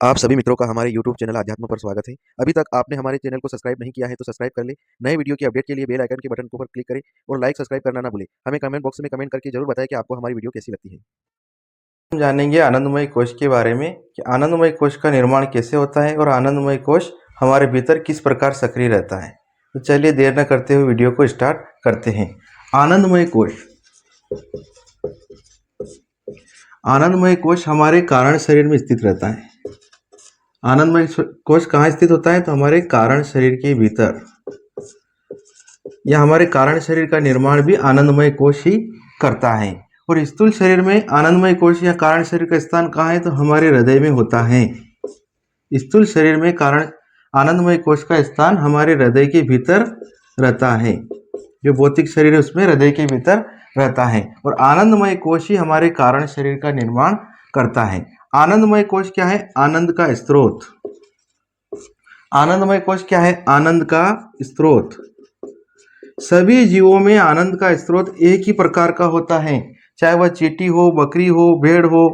आप सभी मित्रों का हमारे YouTube चैनल अध्यात्म पर स्वागत है। अभी तक आपने हमारे चैनल को सब्सक्राइब नहीं किया है तो सब्सक्राइब कर ले। नए वीडियो की अपडेट के लिए बेल आइकन के बटन को पर क्लिक करें और लाइक सब्सक्राइब करना ना भूलें। हमें कमेंट बॉक्स में कमेंट करके जरूर बताएं कि आपको हमारी वीडियो कैसी लगती है। हम जानेंगे आनंदमय कोश के बारे में कि आनंदमय कोश का निर्माण कैसे होता है और आनंदमय कोश हमारे भीतर किस प्रकार सक्रिय रहता है। तो चलिए देर न करते हुए वीडियो को स्टार्ट करते हैं। आनंदमय कोश आनंदमय कोश हमारे कारण शरीर में स्थित रहता है। आनंदमय कोश कहाँ स्थित होता है? तो हमारे कारण शरीर के भीतर, या हमारे कारण शरीर का निर्माण भी आनंदमय कोश ही करता है। और स्थूल शरीर में आनंदमय कोश या कारण शरीर का स्थान कहाँ है? तो हमारे हृदय में होता है। स्थूल शरीर में कारण आनंदमय कोश का स्थान हमारे हृदय के भीतर रहता है। जो भौतिक शरीर है उसमें हृदय के भीतर रहता है और आनंदमय कोश ही हमारे कारण शरीर का निर्माण करता है। आनंदमय कोश क्या है? आनंद का स्रोत। आनंदमय कोश क्या है? आनंद का स्रोत। सभी जीवों में आनंद का स्रोत एक ही प्रकार का होता है, चाहे वह चींटी हो, बकरी हो, भेड़ हो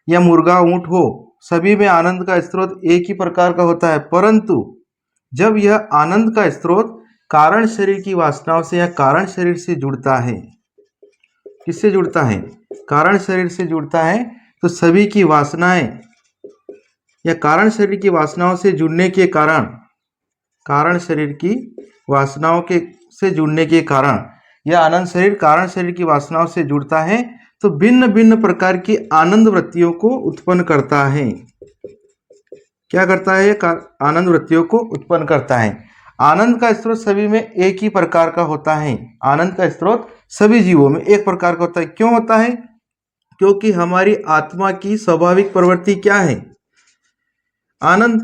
या मुर्गा, ऊंट हो, सभी में आनंद का स्रोत एक ही प्रकार का होता है। परंतु जब यह आनंद का स्रोत कारण शरीर की वासनाओं से या कारण शरीर से जुड़ता है, किससे जुड़ता है? कारण शरीर से जुड़ता है, तो सभी की वासनाएं या कारण शरीर की वासनाओं से जुड़ने के कारण, कारण शरीर की वासनाओं के से जुड़ने के कारण यह आनंद शरीर कारण शरीर की वासनाओं से जुड़ता है, तो भिन्न भिन्न प्रकार की आनंद वृत्तियों को उत्पन्न करता है। क्या करता है? आनंद वृत्तियों को उत्पन्न करता है। आनंद का स्रोत सभी में एक ही प्रकार का होता है। आनंद का स्रोत सभी जीवों में एक प्रकार का होता है। क्यों होता है? क्योंकि हमारी आत्मा की स्वाभाविक प्रवृत्ति क्या है? आनंद।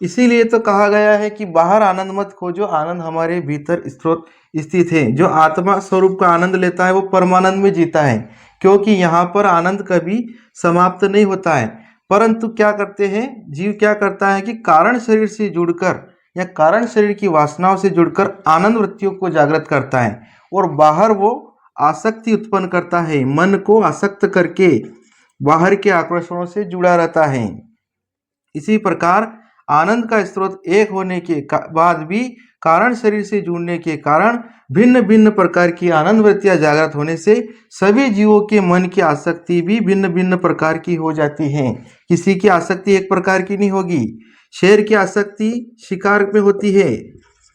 इसीलिए तो कहा गया है कि बाहर आनंद मत खोजो, आनंद हमारे भीतर स्रोत स्थित है। जो आत्मा स्वरूप का आनंद लेता है वो परमानंद में जीता है, क्योंकि यहाँ पर आनंद कभी समाप्त नहीं होता है। परंतु क्या करते हैं जीव? क्या करता है कि कारण शरीर से जुड़कर या कारण शरीर की वासनाओं से जुड़कर आनंद वृत्तियों को जागृत करता है और बाहर वो आसक्ति उत्पन्न करता है। मन को आसक्त करके बाहर के आकर्षणों से जुड़ा रहता है। इसी प्रकार आनंद का स्रोत एक होने के बाद भी कारण शरीर से जुड़ने के कारण भिन्न भिन्न प्रकार की आनंद वृत्तियां जागृत होने से सभी जीवों के मन की आसक्ति भी भिन्न भिन्न प्रकार की हो जाती है। किसी की आसक्ति एक प्रकार की नहीं होगी। शेर की आसक्ति शिकार में होती है।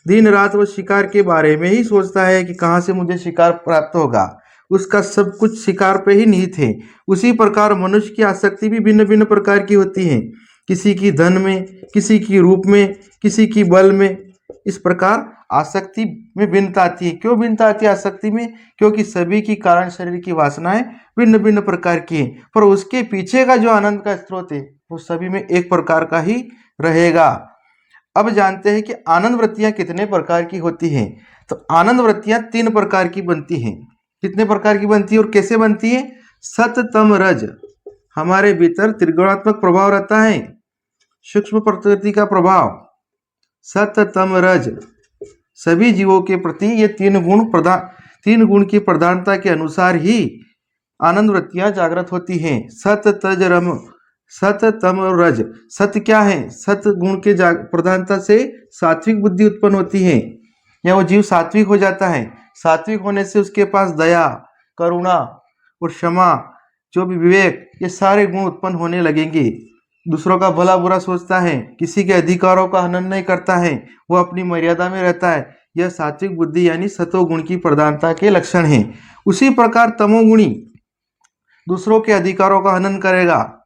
दिन रात वो शिकार के बारे में ही सोचता है कि कहाँ से मुझे शिकार प्राप्त होगा। उसका सब कुछ शिकार पे ही निहित है। उसी प्रकार मनुष्य की आसक्ति भी भिन्न भिन्न प्रकार की होती है। किसी की धन में, किसी की रूप में, किसी की बल में। इस प्रकार आसक्ति में भिन्नता आती है। क्यों भिन्नता आती है आसक्ति में? क्योंकि सभी की कारण शरीर की वासनाएं भिन्न भिन्न प्रकार की हैं, पर उसके पीछे का जो आनंद का स्रोत है वो सभी में एक प्रकार का ही रहेगा। अब जानते हैं कि आनंद वृत्तियां कितने प्रकार की होती हैं। तो आनंद वृत्तियां 3 प्रकार की बनती हैं। कितने प्रकार की बनती है और कैसे बनती है? सत, तम, रज। हमारे भीतर त्रिगुणात्मक प्रभाव रहता है, सूक्ष्म प्रकृति का प्रभाव, सत, तम, रज। सभी जीवों के प्रति ये 3 गुण की प्रधानता के अनुसार ही आनंद वृत्तियां जागृत होती हैं। सत, तज, रम, सत, तम और रज। सत क्या है? सत गुण के प्रधानता से सात्विक बुद्धि उत्पन्न होती है, या वो जीव सात्विक हो जाता है। सात्विक होने से उसके पास दया, करुणा और क्षमा, जो भी विवेक, ये सारे गुण उत्पन्न होने लगेंगे। दूसरों का भला बुरा सोचता है, किसी के अधिकारों का हनन नहीं करता है, वो अपनी मर्यादा में रहता है। यह सात्विक बुद्धि यानी सतोगुण की प्रधानता के लक्षण हैं। उसी प्रकार तमोगुणी दूसरों के अधिकारों का हनन करेगा,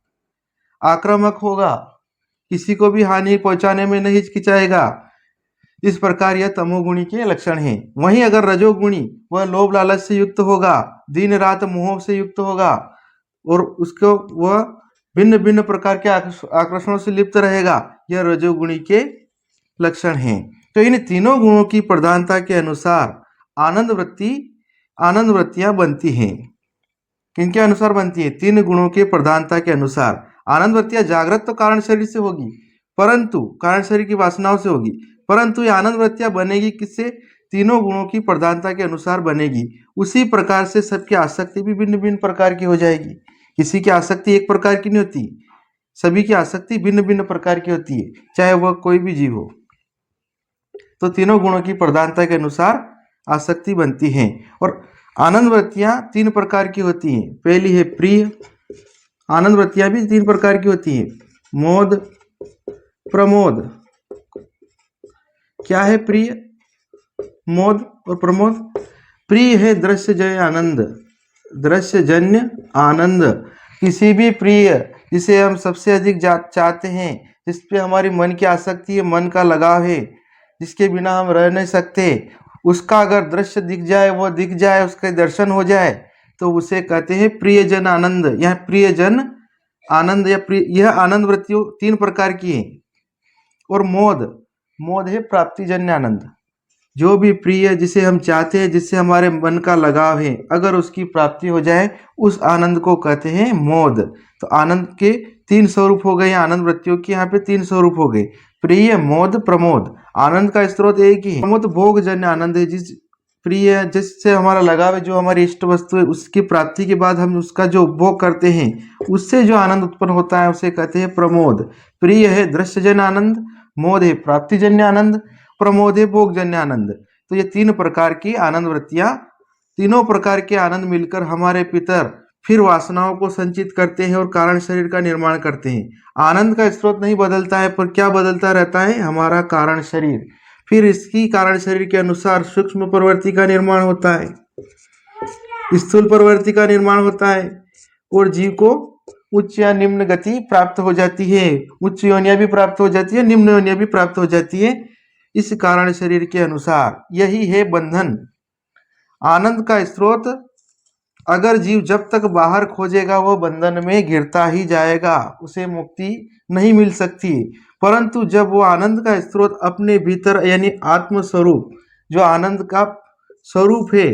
आक्रामक होगा, किसी को भी हानि पहुंचाने में नहीं हिचकिचाएगा। इस प्रकार यह तमोगुणी के लक्षण हैं। वहीं अगर रजोगुणी, वह लोभ लालच से युक्त होगा, दिन रात मोह से युक्त होगा और उसको वह भिन्न भिन्न प्रकार के आकर्षणों से लिप्त रहेगा। यह रजोगुणी के लक्षण हैं। तो इन तीनों गुणों की प्रधानता के अनुसार आनंद वृत्तियां बनती हैं। किनके अनुसार बनती है? 3 गुणों के प्रधानता के अनुसार आनंद वृत्तियां जागृत तो कारण शरीर से होगी, परंतु कारण शरीर की वासनाओं से होगी, परंतु ये आनंद वृत्तियां बनेगी किससे? तीनों गुणों की प्रधानता के अनुसार बनेगी। उसी प्रकार से सबकी आसक्ति भी भिन्न भिन्न प्रकार की हो जाएगी। किसी की आसक्ति एक प्रकार की नहीं होती। सभी की आसक्ति भिन्न भिन्न प्रकार की होती है, चाहे वह कोई भी जीव हो। तो तीनों गुणों की प्रधानता के अनुसार आसक्ति बनती है। और आनंद वृत्तियां 3 प्रकार की होती हैं। पहली है प्रिय। आनंद वृत्तियां भी 3 प्रकार की होती हैं, मोद, प्रमोद। क्या है प्रिय, मोद और प्रमोद? प्रिय है दृश्यजन्य आनंद, दृश्यजन्य आनंद। किसी भी प्रिय जिसे हम सबसे अधिक चाहते हैं, जिस पे हमारी मन की आसक्ति है, मन का लगाव है, जिसके बिना हम रह नहीं सकते, उसका अगर दृश्य दिख जाए, वो दिख जाए, उसके दर्शन हो जाए, तो उसे कहते हैं प्रियजन आनंद। यह प्रियजन आनंद या यह आनंद वृत्तियों 3 प्रकार की है। और मोद, मोद है प्राप्तिजन्य आनंद। जो भी प्रिय जिसे हम चाहते हैं, जिससे हमारे मन का लगाव है, अगर उसकी प्राप्ति हो जाए, उस आनंद को कहते हैं मोद। तो आनंद के 3 स्वरूप हो गए, आनंद वृत्तियों के यहाँ पे 3 स्वरूप हो गए, प्रिय, मोद, प्रमोद। आनंद का स्रोत एक ही है। प्रमोद भोगजन्य आनंद है, जिस प्रिय जिससे हमारा लगाव है, जो हमारी इष्ट वस्तु है, उसकी प्राप्ति के बाद हम उसका जो उपभोग करते हैं, उससे जो आनंद उत्पन्न होता है, उसे कहते हैं प्रमोद। प्रिय है दृश्यजन्य आनंद, मोद है प्राप्तिजन्य आनंद, प्रमोद है भोगजन्य आनंद। तो ये 3 प्रकार की आनंद वृत्तियां, तीनों प्रकार के आनंद मिलकर हमारे पितर फिर वासनाओं को संचित करते हैं और कारण शरीर का निर्माण करते हैं। आनंद का स्रोत नहीं बदलता है, पर क्या बदलता रहता है, हमारा कारण शरीर। फिर इसकी कारण शरीर के अनुसार सूक्ष्म प्रवृत्ति का निर्माण होता है, स्थूल प्रवृत्ति का निर्माण होता है, और जीव को उच्च या निम्न गति प्राप्त हो जाती है। उच्च योनियां भी प्राप्त हो जाती है, निम्न योनियां भी प्राप्त हो जाती है, इस कारण शरीर के अनुसार। यही है बंधन। आनंद का स्रोत अगर जीव जब तक बाहर खोजेगा, वह बंधन में गिरता ही जाएगा, उसे मुक्ति नहीं मिल सकती। परंतु जब वो आनंद का स्रोत अपने भीतर यानी आत्म स्वरूप, जो आनंद का स्वरूप है,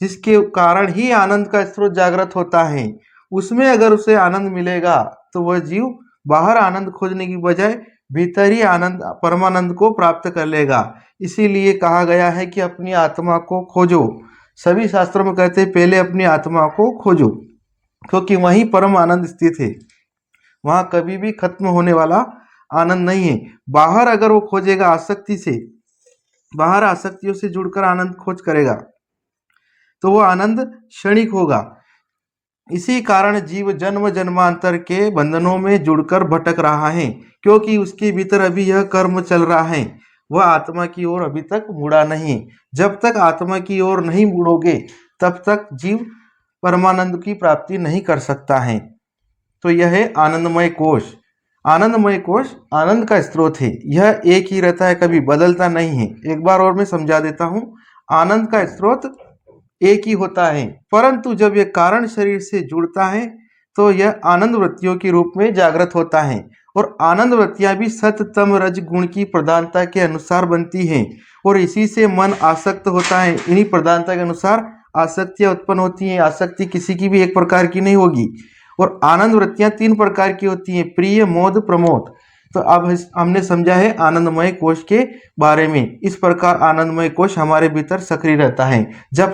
जिसके कारण ही आनंद का स्रोत जागृत होता है, उसमें अगर उसे आनंद मिलेगा, तो वह जीव बाहर आनंद खोजने की बजाय भीतर ही आनंद, परमानंद को प्राप्त कर लेगा। इसीलिए कहा गया है कि अपनी आत्मा को खोजो। सभी शास्त्रों में कहते हैं पहले अपनी आत्मा को खोजो, क्योंकि वहीं परम आनंद स्थित है, वहां कभी भी खत्म होने वाला आनंद नहीं है। बाहर अगर वो खोजेगा आसक्ति से, बाहर आसक्तियों से जुड़कर आनंद खोज करेगा, तो वो आनंद क्षणिक होगा। इसी कारण जीव जन्म जन्मांतर के बंधनों में जुड़कर भटक रहा है, क्योंकि उसके भीतर अभी यह कर्म चल रहा है, वह आत्मा की ओर अभी तक मुड़ा नहीं। जब तक आत्मा की ओर नहीं मुड़ोगे, तब तक जीव परमानंद की प्राप्ति नहीं कर सकता है। तो यह है आनंदमय कोश। आनंदमय कोश आनंद का स्रोत है, यह एक ही रहता है, कभी बदलता नहीं है। एक बार और मैं समझा देता हूँ, आनंद का स्रोत एक ही होता है, परंतु जब यह कारण शरीर से जुड़ता है, तो यह आनंद वृत्तियों के रूप में जागृत होता है। और आनंद वृत्तियां भी सत तम रज गुण की प्रधानता के अनुसार बनती हैं, और इसी से मन आसक्त होता है। इन्हीं प्रधानता के अनुसार आसक्तियां उत्पन्न होती हैं। आसक्ति किसी की भी एक प्रकार की नहीं होगी। और आनंद वृत्तियां 3 प्रकार की होती हैं, प्रिय, मोद, प्रमोद। तो अब हमने समझा है आनंदमय कोश के बारे में। इस प्रकार आनंदमय कोश हमारे भीतर सक्रिय रहता है। जब